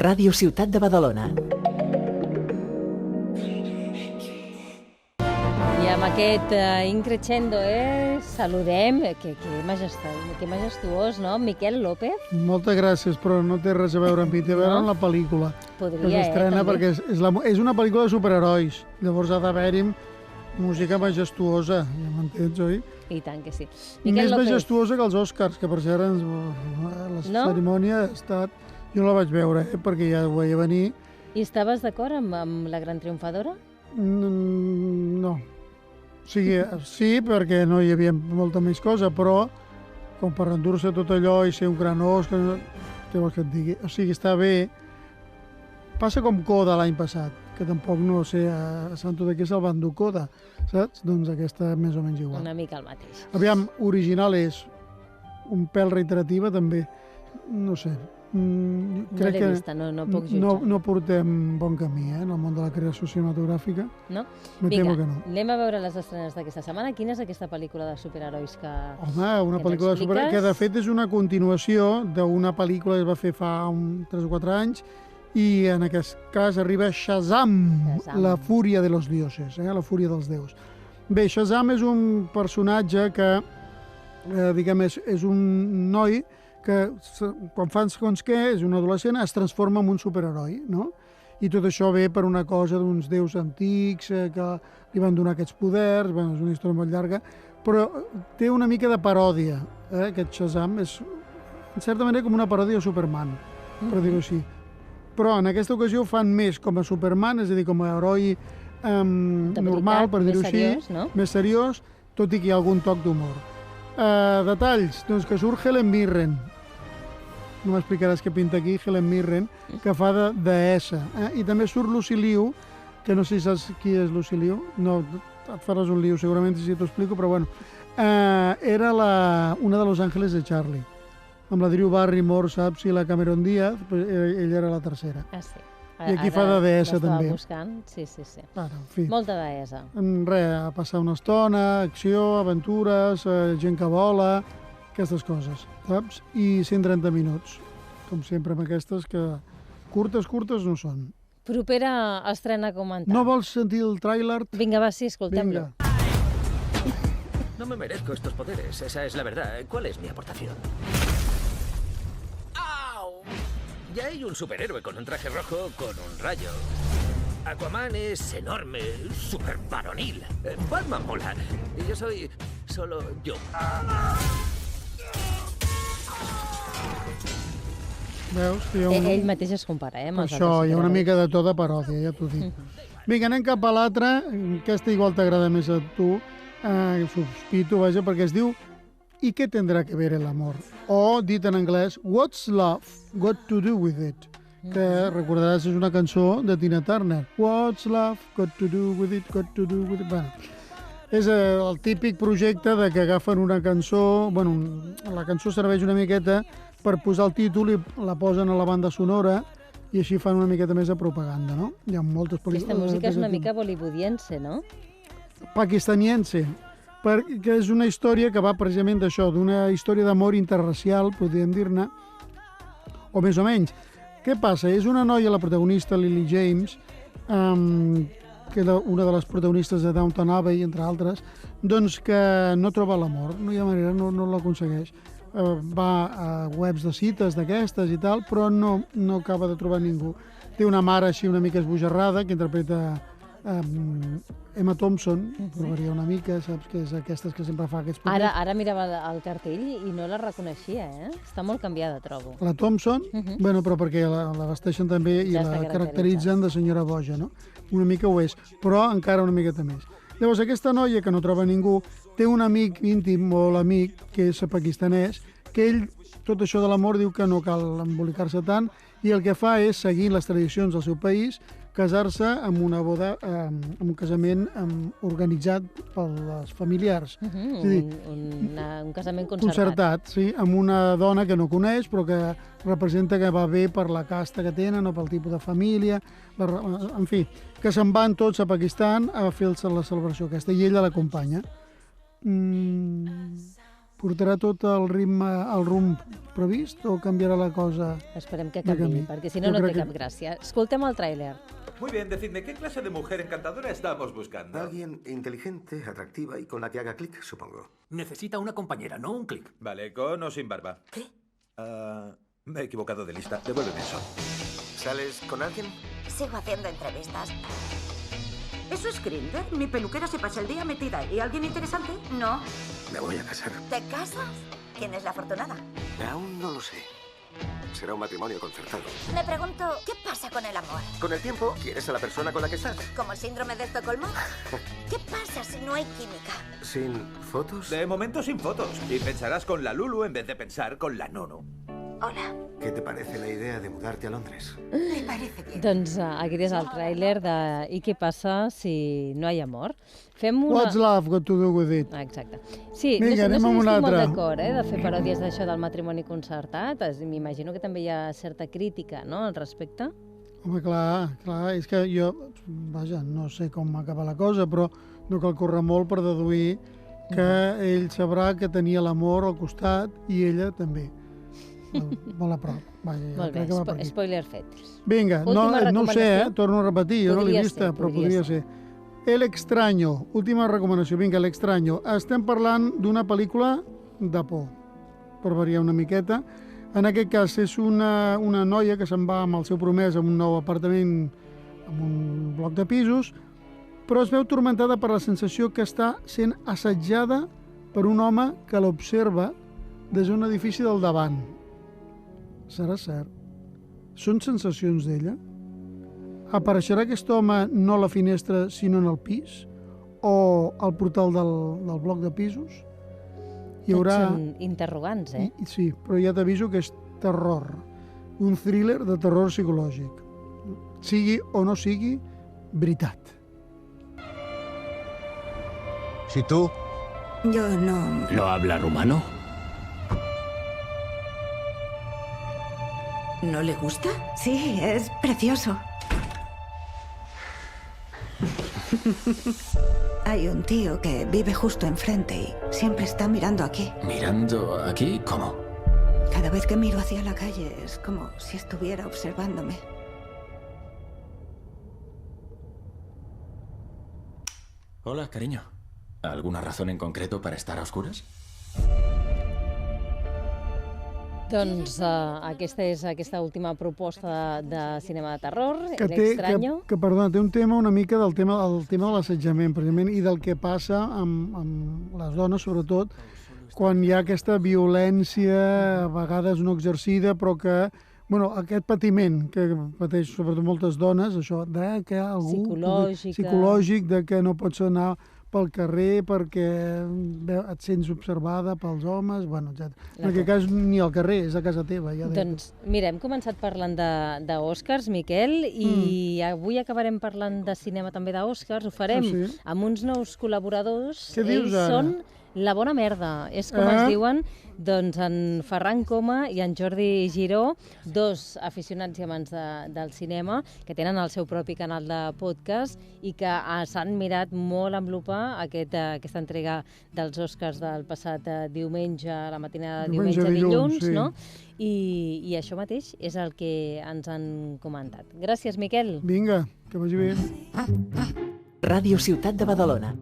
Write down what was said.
Ràdio Ciutat de Badalona. I amb aquest increscendo saludem, que majestuós, no? Miquel López. Moltes gràcies, però no té res a veure amb mi, té a veure amb la pel·lícula. Podria, que s'estrena perquè és una pel·lícula de superherois, llavors ha d'haver-hi música majestuosa, ja m'entens, oi? I tant que sí. Més majestuosa que els Oscars, que per cert la cerimònia ha estat... Jo no la vaig veure, perquè ja ho veia venir. I estaves d'acord amb la gran triomfadora? No. O sigui, sí, perquè no hi havia molta més cosa, però com per endur-se tot allò i ser un gran Oscar, què vols que et digui? O sigui, està bé. Passa com Coda l'any passat, que tampoc no sé a Santo de què se'l van dur Coda, saps? Doncs aquesta més o menys igual. Una mica el mateix. Aviam, original és un pèl reiterativa també, no sé. Crec que no puc jutjar. No portem bon camí, en el món de la creació cinematogràfica. No? Me temo que no. Anem a veure les estrenes d'aquesta setmana. Quina és aquesta pel·lícula de superherois que Home, una pel·lícula de superherois que de fet és una continuació d'una pel·lícula que es va fer fa 3 o 4 anys i en aquest cas arriba Shazam, la fúria de los dioses, la fúria dels déus. Bé, Shazam és un personatge que, diguem, és un noi que quan fa segons què, és un adolescent, es transforma en un superheroi, no? I tot això ve per una cosa d'uns déus antics que li van donar aquests poders, bueno, és una història molt llarga, però té una mica de paròdia, aquest Shazam, és en certa manera com una paròdia de Superman, per dir-ho així. Però en aquesta ocasió fan més com a Superman, és a dir, com a heroi normal, per dir-ho així, més seriós, tot i que hi ha algun toc d'humor. Detalls, doncs que surt Helen Mirren, no m'explicaràs què pinta aquí, Helen Mirren, que fa de deessa, i també surt Lucy Liu, que no sé si saps qui és Lucy Liu, no, et faràs un liu segurament si t'ho explico, però bueno, era una de Los Ángeles de Charlie, amb la Drew Barrymore, saps, i la Cameron Diaz, ella era la tercera. Ah, sí. I aquí fa de deessa també. Buscant. Sí. Ara, en fi. Molta deessa. Res, a passar una estona, acció, aventures, gent que vola, aquestes coses, saps? I 130 minuts, com sempre amb aquestes que curtes no són. Propera estrena a comentar. No vols sentir el tràiler? Vinga, va, sí, escoltem-lo. No me merezco estos poderes, esa es la verdad. ¿Cuál es mi aportación? Ya hay un superhéroe con un traje rojo con un rayo. Aquaman es enorme, súper varonil. Batman mola. Y yo soy solo yo. Veus? Ell mateix es compara, amb els això, hi ha una mica de to de paròdia, ja t'ho dic. Vinga, anem cap a l'altra. Aquesta igual t'agrada més a tu. Sospito, vaja, perquè es diu ¿Y qué tendrá que ver el amor? O, dit en anglès, What's Love Got to Do With It? Que recordaràs, és una cançó de Tina Turner. What's Love Got to Do With It? Got to do with it? Bueno, és el típic projecte de que agafen una cançó, bueno, la cançó serveix una miqueta per posar el títol i la posen a la banda sonora i així fan una miqueta més de propaganda, no? Hi ha moltes pel·lícules... Aquesta música és una mica bollywoodiense, no? Pakistaniense, perquè és una història que va precisament d'això, d'una història d'amor interracial, podríem dir-ne, o més o menys. Què passa? És una noia, la protagonista, Lily James, que era una de les protagonistes de Downton Abbey, entre altres, doncs que no troba l'amor, no hi ha manera, no l'aconsegueix. Va a webs de cites d'aquestes i tal, però no acaba de trobar ningú. Té una mare així una mica esbojarrada, que interpreta Emma Thompson, provaria una mica, saps, que és aquestes que sempre fa aquests papers. Ara mirava el cartell i no la reconeixia, Està molt canviada, trobo. La Thompson, bueno, però perquè la vesteixen també i la caracteritzen de senyora boja, no? Una mica ho és, però encara una miqueta més. Llavors, aquesta noia que no troba ningú té un amic íntim, molt amic, que és pakistanès, que ell, tot això de l'amor, diu que no cal embolicar-se tant, i el que fa és seguir les tradicions del seu país, casar-se amb una boda, amb un casament organitzat pels familiars. És a dir, un casament concertat, sí, amb una dona que no coneix, però que representa que va bé per la casta que tenen o pel tipus de família, en fi, que se'n van tots a Pakistan a fer la celebració aquesta, i ella l'acompanya. Portarà tot el ritme, el rumb previst o canviarà la cosa? Esperem que canviï, perquè si no, no té cap gràcia. Escoltem el tràiler. Muy bien, decidme, ¿qué clase de mujer encantadora estamos buscando? Alguien inteligente, atractiva y con la que haga clic, supongo. Necesita una compañera, no un clic. Vale, con o sin barba. ¿Qué? Me he equivocado de lista. Devuélveme eso. ¿Sales con alguien? Sigo haciendo entrevistas. ¿Eso es Grindr? Mi peluquera se pasa el día metida ahí. ¿Alguien interesante? No. Me voy a casar. ¿Te casas? ¿Quién es la afortunada? Aún no lo sé. Será un matrimonio concertado. Me pregunto, ¿qué pasa con el amor? Con el tiempo, ¿quieres a la persona con la que estás? ¿Como el síndrome de Estocolmo? ¿Qué pasa si no hay química? ¿Sin fotos? De momento sin fotos. Y pensarás con la Lulu en vez de pensar con la Nono. Hola. ¿Qué te parece la idea de mudarte a Londres? Me parece bien. Doncs aquest és el tràiler de I què passa si no hi ha amor. Fem una... What's love got to do with it? Exacte. Sí, Vinga, no anem sé amb si una estic molt altra. d'acord de fer paròdies d'això del matrimoni concertat. M'imagino que també hi ha certa crítica, no?, al respecte. Home, clar, és que jo, vaja, no sé com acaba la cosa, però no cal córrer molt per deduir que ell sabrà que tenia l'amor al costat i ella també. Molt a prop. Vaja, Molt bé, crec que va per aquí. spoiler fet. Vinga, no Última ho sé, recomanació? torno a repetir, jo no l'he Podria vista, ser, però podria podria ser. El extraño, última recomanació, vinga, El extraño. Estem parlant d'una pel·lícula de por, per variar una miqueta. En aquest cas és una noia que se'n va amb el seu promès a un nou apartament, amb un bloc de pisos, però es veu tormentada per la sensació que està sent assetjada per un home que l'observa des d'un edifici del davant. Serà cert? Són sensacions d'ella? Apareixerà aquest home no a la finestra sinó en el pis? O al portal del bloc de pisos? Hi haurà... Tots són interrogants, eh? Sí, però ja t'aviso que és terror. Un thriller de terror psicològic. Sigui o no sigui, veritat. ¿Si tú? Yo no... ¿No habla rumano? ¿No le gusta? Sí, es precioso. Hay un tío que vive justo enfrente y siempre está mirando aquí. ¿Mirando aquí? ¿Cómo? Cada vez que miro hacia la calle es como si estuviera observándome. Hola, cariño. ¿Alguna razón en concreto para estar a oscuras? Doncs aquesta és aquesta última proposta de cinema de terror, Que L'Extraño. perdona, té un tema una mica del tema de l'assetjament, precisament, i del que passa amb les dones, sobretot, quan hi ha aquesta violència, a vegades no exercida, però que, bueno, aquest patiment que pateix sobretot moltes dones, això de que algú... Psicològic, de que no pots anar pel carrer perquè et sents observada pels homes, bueno, etc. En aquest cas ni al carrer, és a casa teva. Ja doncs mira, hem començat parlant d'Oscars, Miquel, i avui acabarem parlant de cinema també d'Oscars. Ho farem amb uns nous col·laboradors. Què dius Ells ara? són la bona merda, és com es diuen, doncs en Ferran Coma i en Jordi Giró, dos aficionats i amants del cinema, que tenen el seu propi canal de podcast i que s'han mirat molt amb lupa aquesta entrega dels Oscars del passat diumenge, la matinada de diumenge-dilluns, no? I això mateix és el que ens han comentat. Gràcies, Miquel. Vinga, que vagi bé. Ràdio Ciutat de Badalona.